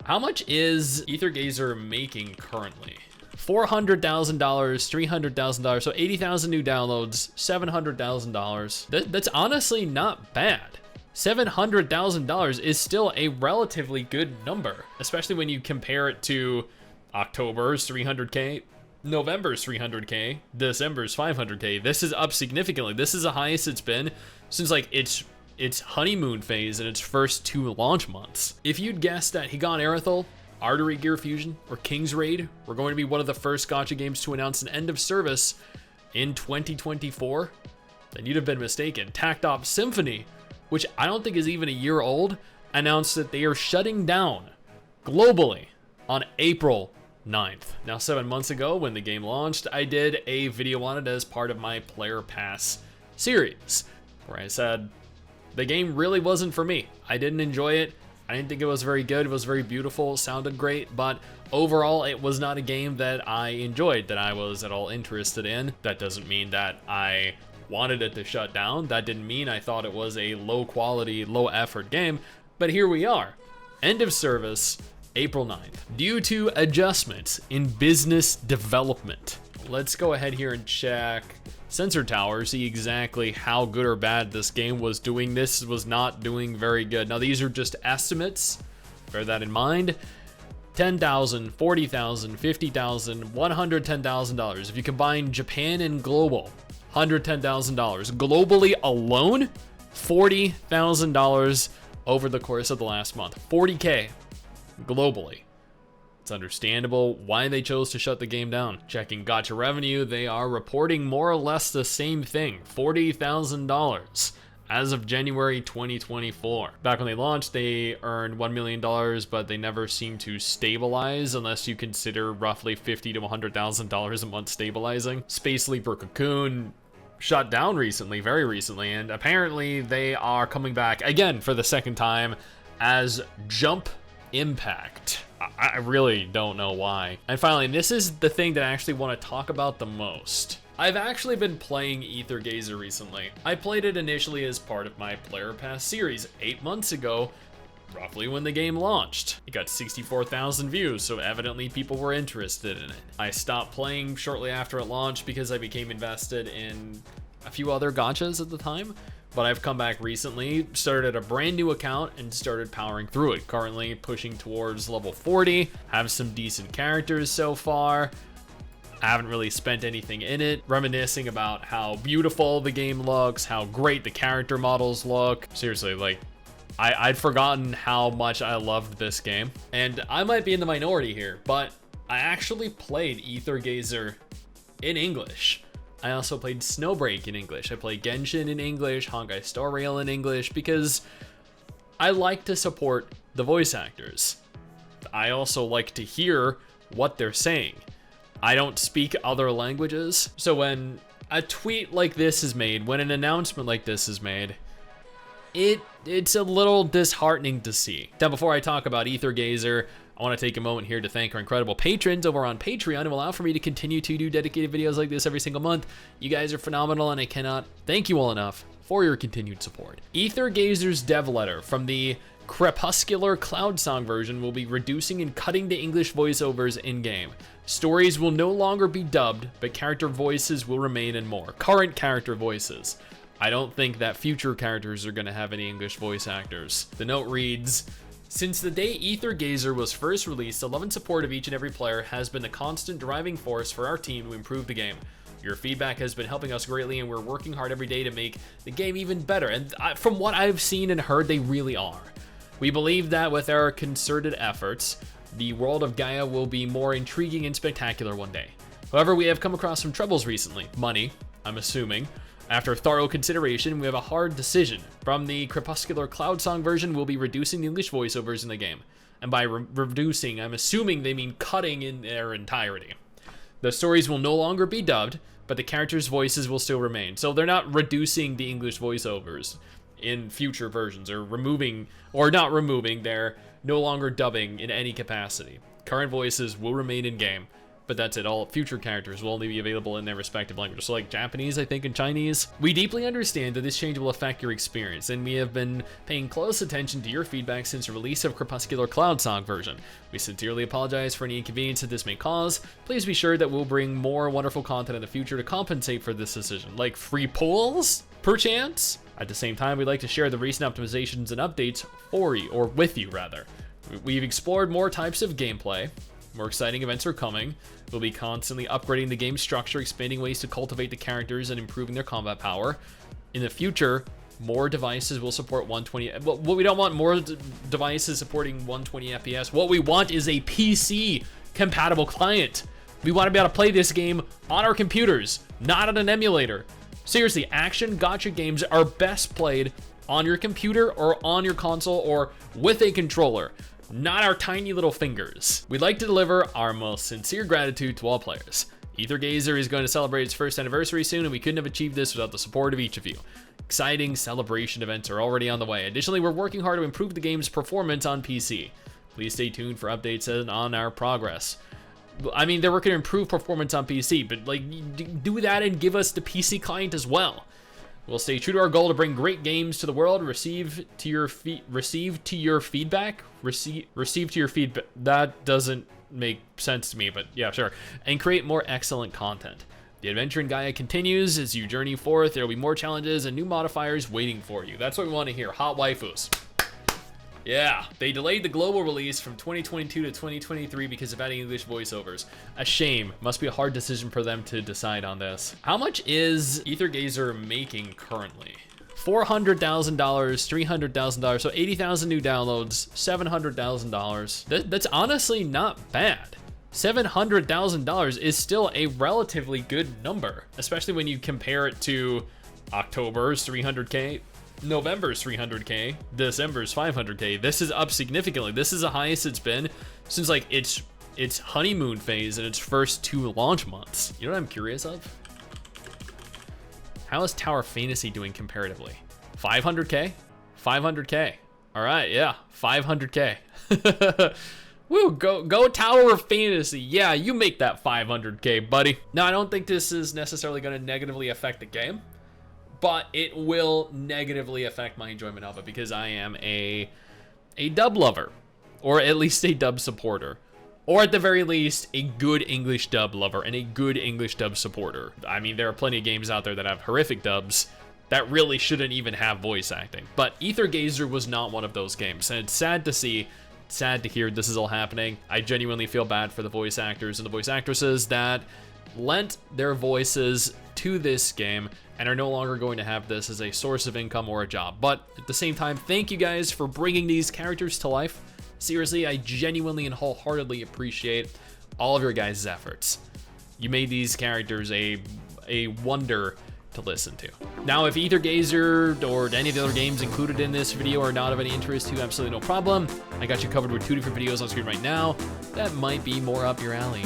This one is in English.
How much is Aether Gazer making currently? $400,000, $300,000, so 80,000 new downloads, $700,000. That's honestly not bad. $700,000 is still a relatively good number, especially when you compare it to October's 300K, November's 300K, December's 500K. This is up significantly. This is the highest it's been since like its honeymoon phase in its first 2 launch months. If you'd guessed that Higan Aerithal, Artery Gear Fusion, or King's Raid were going to be one of the first Gacha games to announce an end of service in 2024, then you'd have been mistaken. Tac Op Symphony, which I don't think is even a year old, announced that they are shutting down globally on April 9th. Now, 7 months ago when the game launched, I did a video on it as part of my Player Pass series, where I said the game really wasn't for me. I didn't enjoy it. I didn't think it was very good. It was very beautiful, sounded great, but overall it was not a game that I enjoyed, that I was at all interested in. That doesn't mean that I wanted it to shut down. That didn't mean I thought it was a low quality, low effort game, but here we are. End of service, April 9th. Due to adjustments in business development. Let's go ahead here and check Sensor Tower, see exactly how good or bad this game was doing. This was not doing very good. Now, these are just estimates. Bear that in mind. $10,000, $40,000, $50,000, $110,000. If you combine Japan and global, $110,000. Globally alone, $40,000 over the course of the last month. 40K globally. It's understandable why they chose to shut the game down. Checking Gacha revenue, they are reporting more or less the same thing, $40,000 as of January 2024. Back when they launched, they earned $1 million, but they never seemed to stabilize unless you consider roughly $50,000 to $100,000 a month stabilizing. Space Leaper Cocoon shut down recently, very recently, and apparently they are coming back again for the second time as Jump Impact. I really don't know why. And finally, this is the thing that I actually want to talk about the most. I've actually been playing Aether Gazer recently. I played it initially as part of my Player Pass series 8 months ago, roughly when the game launched. It got 64,000 views, so evidently people were interested in it. I stopped playing shortly after it launched because I became invested in a few other gachas at the time. But I've come back recently, started a brand new account, and started powering through it. Currently pushing towards level 40, have some decent characters so far. I haven't really spent anything in it, reminiscing about how beautiful the game looks, how great the character models look. Seriously, like, I'd forgotten how much I loved this game. And I might be in the minority here, but I actually played Aether Gazer in English. I also played Snowbreak in English. I played Genshin in English, Honkai Star Rail in English, because I like to support the voice actors. I also like to hear what they're saying. I don't speak other languages, so when a tweet like this is made, when an announcement like this is made, it's a little disheartening to see. Now, before I talk about Aether Gazer, I want to take a moment here to thank our incredible patrons over on Patreon who allow for me to continue to do dedicated videos like this every single month. You guys are phenomenal, and I cannot thank you all enough for your continued support. Aether Gazer's dev letter from the Crepuscular Cloud Song version will be reducing and cutting the English voiceovers in-game. Stories will no longer be dubbed, but character voices will remain and more. Current character voices. I don't think that future characters are going to have any English voice actors. The note reads, since the day Aether Gazer was first released, the love and support of each and every player has been the constant driving force for our team to improve the game. Your feedback has been helping us greatly, and we're working hard every day to make the game even better. And from what I've seen and heard, they really are. We believe that with our concerted efforts, the world of Gaia will be more intriguing and spectacular one day. However, we have come across some troubles recently. Money, I'm assuming. After thorough consideration, we have a hard decision. From the Crepuscular Cloud Song version, we'll be reducing the English voiceovers in the game. And by reducing, I'm assuming they mean cutting in their entirety. The stories will no longer be dubbed, but the characters' voices will still remain. So they're not reducing the English voiceovers in future versions, or not removing, they're no longer dubbing in any capacity. Current voices will remain in game. but that's it. All future characters will only be available in their respective languages. So like Japanese, I think, and Chinese. We deeply understand that this change will affect your experience, and we have been paying close attention to your feedback since the release of Crepuscular Cloudsong version. We sincerely apologize for any inconvenience that this may cause. Please be sure that we'll bring more wonderful content in the future to compensate for this decision, like free pulls, perchance. At the same time, we'd like to share the recent optimizations and updates for you, or with you rather. We've explored more types of gameplay. More exciting events are coming. We'll be constantly upgrading the game's structure, expanding ways to cultivate the characters, and improving their combat power. In the future, more devices will support 120. What we don't want more devices supporting 120 FPS. What we want is a PC compatible client. We want to be able to play this game on our computers, not on an emulator. Seriously, action gacha games are best played on your computer or on your console or with a controller, not our tiny little fingers. We'd like to deliver our most sincere gratitude to all players. Aether Gazer is going to celebrate its first anniversary soon, and we couldn't have achieved this without the support of each of you. Exciting celebration events are already on the way. Additionally, we're working hard to improve the game's performance on PC. Please stay tuned for updates on our progress. I mean, they're working to improve performance on PC, but like, do that and give us the PC client as well. We'll stay true to our goal to bring great games to the world. Receive to your feedback. That doesn't make sense to me, but yeah, sure. And create more excellent content. The adventure in Gaia continues as you journey forth. There will be more challenges and new modifiers waiting for you. That's what we want to hear. Hot waifus. Yeah, they delayed the global release from 2022 to 2023 because of adding English voiceovers. A shame. Must be a hard decision for them to decide on this. How much is Aether Gazer making currently? $400,000, $300,000, so 80,000 new downloads, $700,000. That's honestly not bad. $700,000 is still a relatively good number, especially when you compare it to October's 300K, November's 300K, December's 500K. This is up significantly. This is the highest it's been since like its honeymoon phase in its first 2 launch months. You know what I'm curious of? How is Tower Fantasy doing comparatively? 500K? 500K. All right, yeah, 500K. Woo, go Tower of Fantasy. Yeah, you make that 500K, buddy. Now, I don't think this is necessarily going to negatively affect the game, but it will negatively affect my enjoyment of it because I am a dub lover, or at least a dub supporter, or at the very least a good English dub lover and a good English dub supporter. I mean, there are plenty of games out there that have horrific dubs that really shouldn't even have voice acting, but Aether Gazer was not one of those games, and it's sad to see, sad to hear this is all happening. I genuinely feel bad for the voice actors and the voice actresses that lent their voices to this game and are no longer going to have this as a source of income or a job. But at the same time, thank you guys for bringing these characters to life. Seriously, I genuinely and wholeheartedly appreciate all of your guys' efforts. You made these characters a wonder to listen to. Now, if Aether Gazer or any of the other games included in this video are not of any interest to you, absolutely no problem. I got you covered with 2 different videos on screen right now that might be more up your alley.